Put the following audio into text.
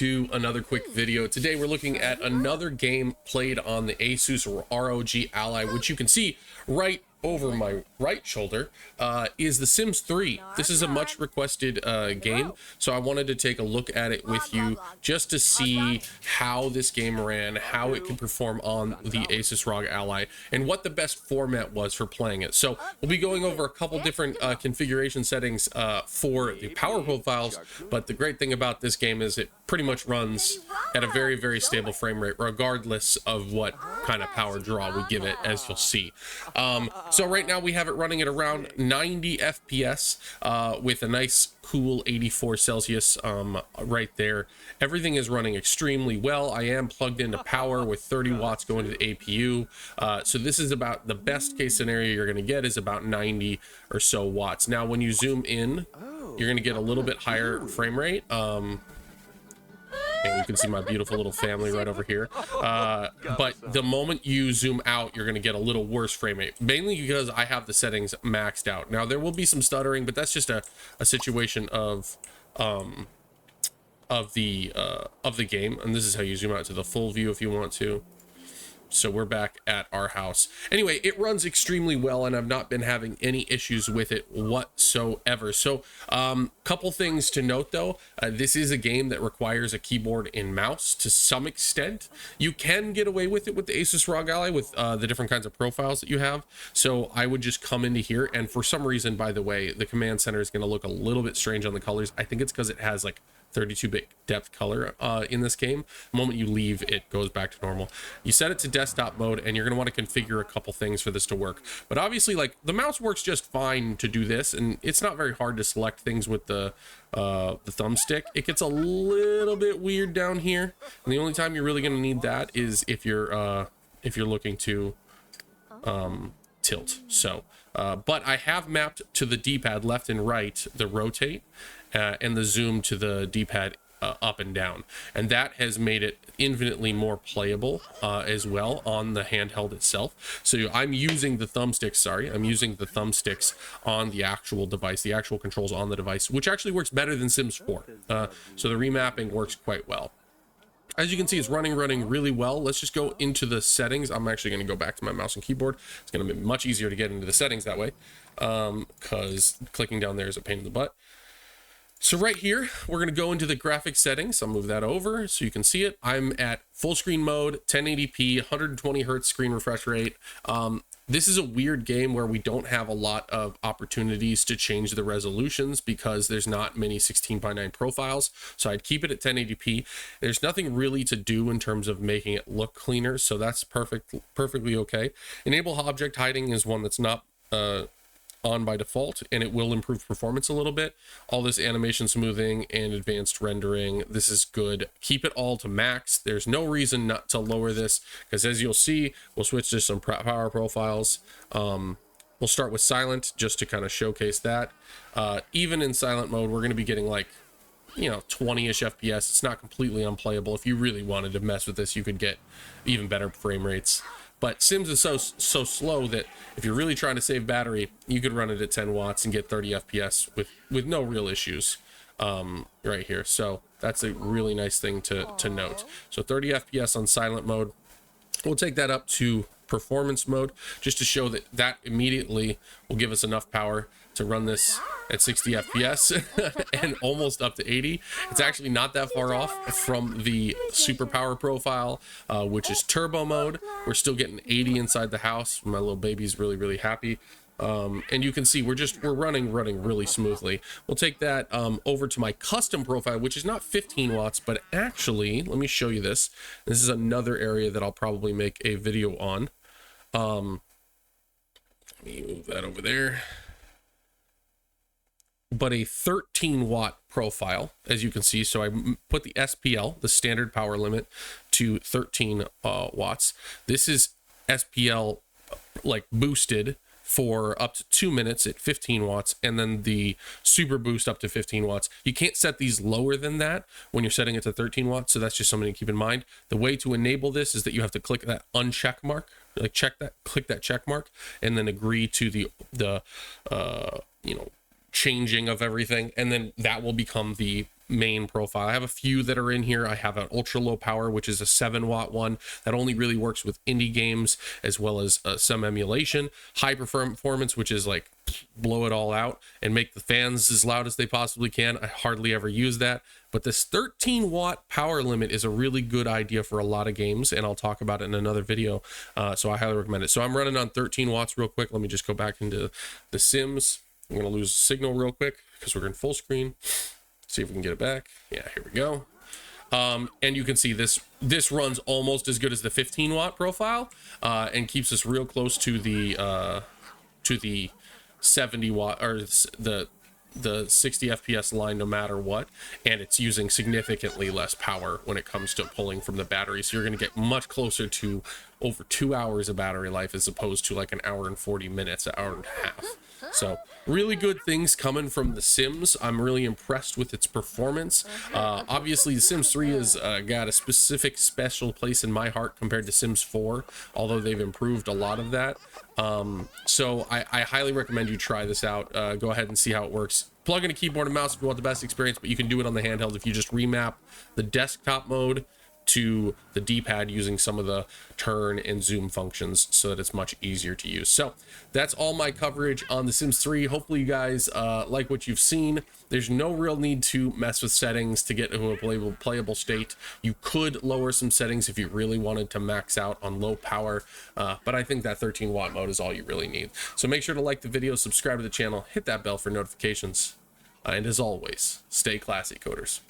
to another quick video. Today we're looking at another game played on the Asus ROG Ally, which you can see right over my right shoulder is The Sims 3. This is a much requested game, so I wanted to take a look at it with you just to see how this game ran, how it can perform on the Asus ROG Ally, and what the best format was for playing it. So we'll be going over a couple different configuration settings for the power profiles, but the great thing about this game is it pretty much runs at a very, very stable frame rate, regardless of what kind of power draw we give it, as you'll see. So right now we have it running at around 90 FPS with a nice cool 84 Celsius right there. Everything is running extremely well. I am plugged into power with 30 watts going to the APU. So this is about the best case scenario you're going to get is about 90 or so watts. Now when you zoom in, you're going to get a little bit higher frame rate. And you can see my beautiful little family right over here. But the moment you zoom out, you're going to get a little worse frame rate, mainly because I have the settings maxed out. Now there will be some stuttering, but that's just a situation of the game. And this is how you zoom out to the full view if you want to. So we're back at our house. Anyway, it runs extremely well and I've not been having any issues with it whatsoever. So couple things to note though, this is a game that requires a keyboard and mouse to some extent. You can get away with it with the Asus ROG Ally with the different kinds of profiles that you have. So I would just come into here, and for some reason, by the way, the command center is going to look a little bit strange on the colors. I think it's because it has like 32-bit depth color in this game. The moment you leave, it goes back to normal. You set it to desktop mode, and you're going to want to configure a couple things for this to work. But obviously, like, the mouse works just fine to do this, and it's not very hard to select things with the thumbstick. It gets a little bit weird down here, and the only time you're really going to need that is if you're looking to tilt. So but I have mapped to the D-pad left and right the rotate and the zoom to the D-pad up and down, and that has made it infinitely more playable as well on the handheld itself. So I'm using the thumbsticks, I'm using the thumbsticks on the actual device, the actual controls on the device, which actually works better than Sims 4. So the remapping works quite well. As you can see, it's running really well. Let's just go into the settings. I'm actually going to go back to my mouse and keyboard. It's going to be much easier to get into the settings that way, because clicking down there is a pain in the butt. So right here, we're going to go into the graphics settings. I'll move that over so you can see it. I'm at full screen mode, 1080p, 120 hertz screen refresh rate. This is a weird game where we don't have a lot of opportunities to change the resolutions because there's not many 16:9 profiles. So I'd keep it at 1080p. There's nothing really to do in terms of making it look cleaner, so that's perfectly okay. Enable object hiding is one that's not on by default, and it will improve performance a little bit. All this animation smoothing and advanced rendering, this is good. Keep it all to max. There's no reason not to lower this, because as you'll see, we'll switch to some power profiles. We'll start with silent just to kind of showcase that. Even in silent mode, we're going to be getting like, you know, 20-ish FPS. It's not completely unplayable. If you really wanted to mess with this, you could get even better frame rates. But Sims is so slow that if you're really trying to save battery, you could run it at 10 watts and get 30 FPS with no real issues right here. So that's a really nice thing to note. So 30 FPS on silent mode. We'll take that up to performance mode just to show that immediately will give us enough power to run this at 60 FPS and almost up to 80. It's actually not that far off from the super power profile, which is turbo mode. We're still getting 80 inside the house. My little baby's really happy. And you can see we're running really smoothly. We'll take that over to my custom profile, which is not 15 watts, but actually, let me show you this. This is another area that I'll probably make a video on. Let me move that over there. But a 13 watt profile, as you can see. So I put the SPL, the standard power limit, to 13 watts. This is SPL like boosted for up to 2 minutes at 15 watts, and then the super boost up to 15 watts. You can't set these lower than that when you're setting it to 13 watts, so that's just something to keep in mind. The way to enable this is that you have to click that uncheck mark, like click that check mark, and then agree to the you know, changing of everything, and then that will become the main profile. I have a few that are in here. I have an ultra low power, which is a 7-watt one that only really works with indie games, as well as some emulation. High performance, which is like blow it all out and make the fans as loud as they possibly can. I hardly ever use that, but this 13-watt power limit is a really good idea for a lot of games, and I'll talk about it in another video. So I highly recommend it. So I'm running on 13 watts real quick. Let me just go back into the Sims. I'm going to lose signal real quick because we're in full screen. See if we can get it back. Yeah, here we go. And you can see this runs almost as good as the 15-watt profile, and keeps us real close to the 70-watt or the 60 FPS line no matter what, and it's using significantly less power when it comes to pulling from the battery. So you're going to get much closer to over 2 hours of battery life as opposed to like an hour and 40 minutes, an hour and a half. So really good things coming from the Sims. I'm really impressed with its performance. Obviously, the Sims 3 has got a special place in my heart compared to Sims 4, although they've improved a lot of that. So I highly recommend you try this out. Go ahead and see how it works. Plug in a keyboard and mouse if you want the best experience, but you can do it on the handheld if you just remap the desktop mode to the D-pad using some of the turn and zoom functions so that it's much easier to use. So that's all my coverage on The Sims 3. Hopefully you guys like what you've seen. There's no real need to mess with settings to get to a playable state. You could lower some settings if you really wanted to max out on low power, but I think that 13-watt mode is all you really need. So make sure to like the video, subscribe to the channel, hit that bell for notifications, and as always, stay classy, coders.